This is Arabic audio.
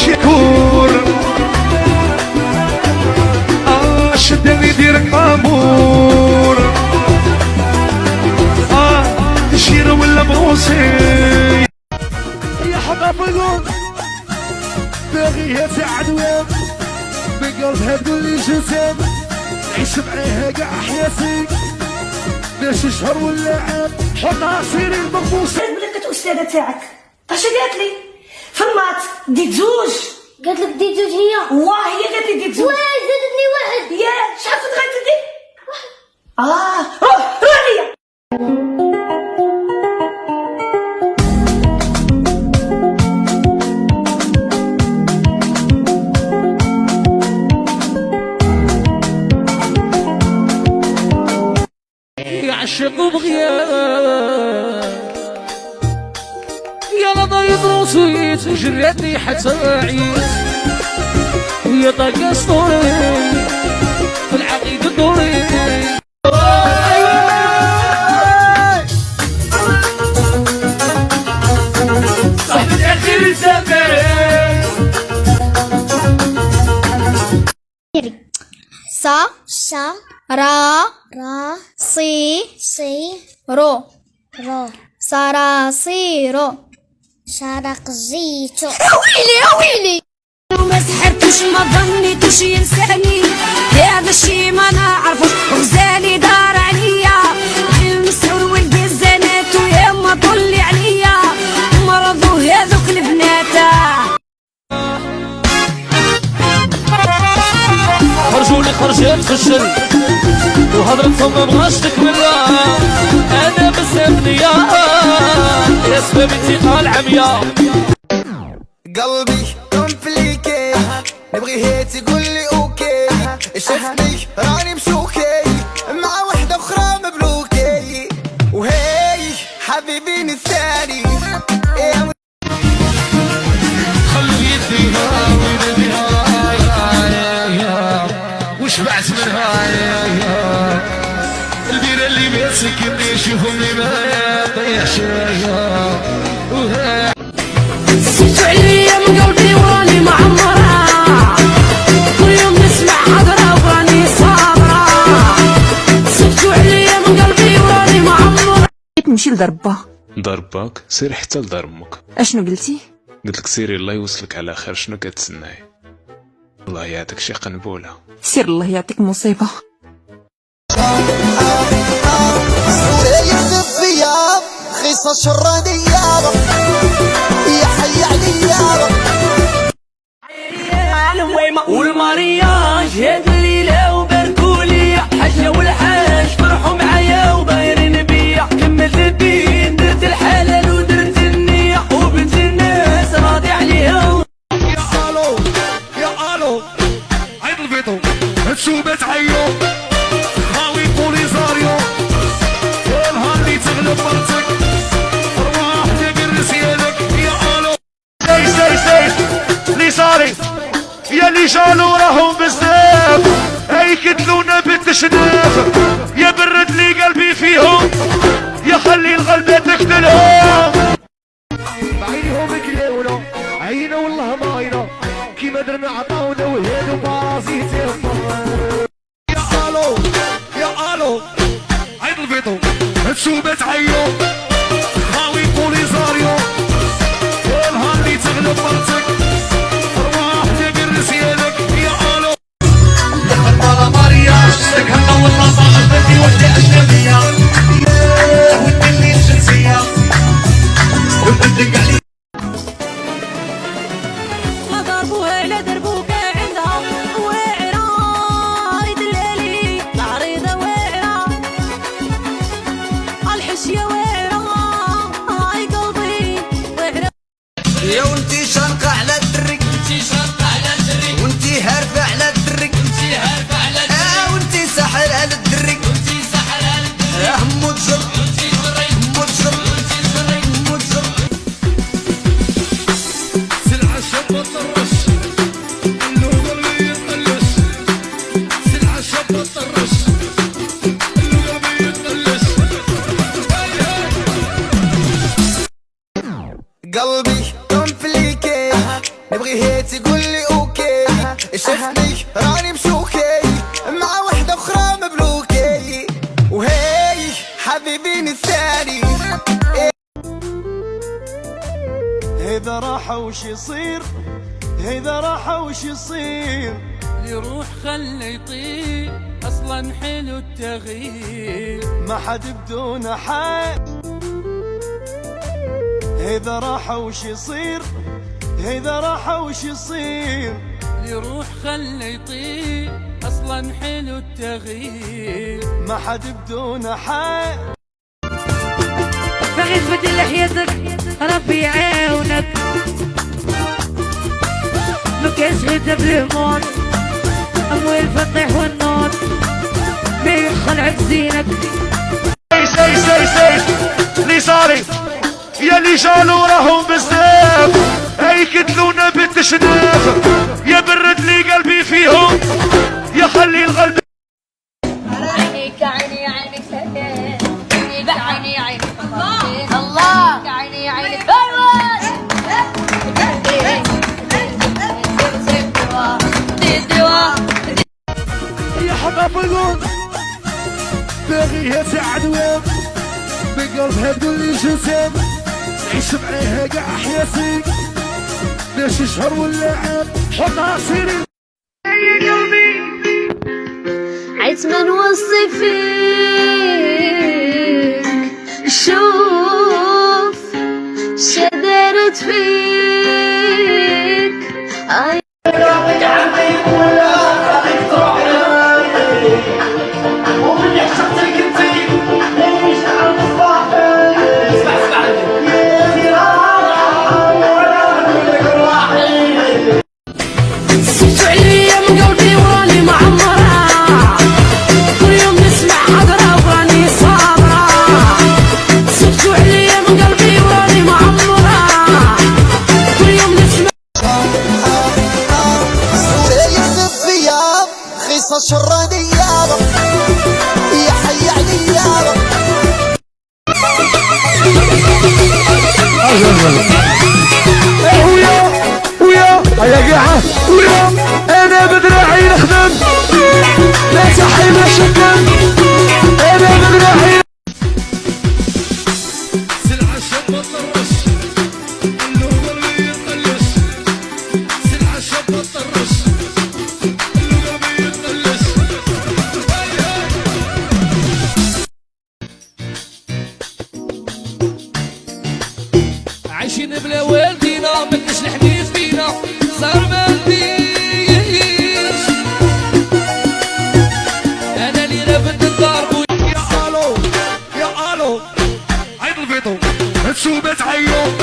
شكور شدني ديرك امور تشير ولا بروسي يا حباب القول باغي هاتي عدوان بقلبها تقول لي جسام نعيش معاها كاع حياتي باش شهر ولا عام حطها سيري المقبوس. بلكت الاستاذه تاعك اش قالت لي في المات ديت زوج؟ قالت لك ديت زوج هي؟ والله هي قالت لي ديت زوج. واه زادتني واحد. يا شحال كنت غتدي؟ رانيا يعشق بغياب يا ضايق روسيت جريتني حتى عييت يا طاق اسطوري في العقيد الدوري صاحبة اخر الزمان صا را سي رو صراصيرو شرق زيتو. ويلي ما سحرتوش ما ظنيتوش ينساني هذا الشي ما نعرفوش وغزالي دار عليا المسحور والبزانات ويا ما طلي عليا مرضو هذوك البنات خرجولي خرجت خشل وهضرتهم ما بغاش تكملها انا بسبب يا سبب انتقال عمياء قلبي كومبليكي نبغي هيت تقول لي اوكي شفتني راني مشوكي مع وحده اخرى مبروكي وهي حبيبين الثاني خلوا يديها ويديها وشبعت منها البيرة اللي ما تسكنني شوفهم لي ما طيحش سكتوا عليا من قلبي وراني معمرة كل يوم نسمع حضرة وراني صابرة سكتوا عليا من قلبي وراني معمرة. نمشي لضربة. ضربك سير حتى لدار امك. اشنو قلتي؟ قلت لك سيري الله يوصلك على خير. شنو كتسناي؟ الله يعطيك شي قنبوله. سير الله يعطيك مصيبة. خيصة شرانية يا حي عليا والمارياج هاد الليلة وباركولي حاجة والحاج فرحوا معايا وبايرين بيا كملت الدين درت الحلال ودرت النية وبنت الناس راضي عليها. يا الو عيد الفيتو هتشوبات عيو خاوي بوليزاريو والنهار اللي تغلب مرتك ارواح دير رسيالك. يا الو اللي صاري يا اللي جالو راهم بزاف هاي كتلونا بالتشناف يا برد لي قلبي فيهم يا خلي الغلبة تقتلهم. بعينهم كلاونا عينا والله ما عينا كيما درنا عطاونا وهادو بازيتهم. يا الو عيد الفيتو هتشوبات عيو خاوي بوليزاريو والنهار اللي تغلب مرتك ارواح دير رسيالك. يا الو والله مارياج سكرنا والله صاحبتي وحدة اجنبية ودي الجنسية وبدك علي ضربوها على دربوكا عندها واعرة يدلالي العريضة واعرة الحشية واعرة هاي قلبي واعرة يا وانتي شنقة على الدرك وانتي هارفة على الدرك وانتي ساحر على الدرك مجر سلعة شابة طرش اللغة اللي يطلش سلعة شابة طرش اللغة اللي يطلش. قلبي كومبليكي نبغي هيت إذا راح وش يصير، إذا راح وش يصير، يروح خلي يطير، اصلا حلو التغيير، ما حد بدون حال. إذا راح وش يصير، إذا راح وش يصير، يروح خلي يطير، اصلا حلو التغيير، ما حد بدون حال. بغيت تبدل لحيتك ربي يعاونك، ما كانش غير بالهموم اموال فتح والنور بيدخل عكزينك. سيف اللي صاري يا اللي جالوا راهم بزاف، هاي كتلونا بالتشناف، يا برد لي قلبي فيهم، يا خلي القلب. عينيك عيني عينك سهل، عيني عينك الله، عيني عينك يا حباب القلب باغيها ساعة دوام، بقلبها تقول لي جسام، نعيش معاها قاع حياتي، ماشي شهر ولا عام، حطها سيري. يا قلبي عيت ما نوصي فيك، شوف شدرت فيك. سكتوا عليا من قلبي وراني معمرة، كل يوم نسمع حضرة وراني صابرة. سكتوا عليا من قلبي وراني معمرة، كل يوم نسمع. يكذب فيا خيصة شرانية، يا حي عليا. يا قاعة ويا انا بدراعي نخدم، لا تحي ما شكم، انا بدراعي. سلعة شبط الرش اللي قلبي يقلش، سلعة شبط الرش اللي قلبي يقلش. عايشين بلا والدينا منش الحديث فينا صار مالديش، انا اللي رابط الدار. يا الو يا الو عيد الفيتو هالشوبة تعيو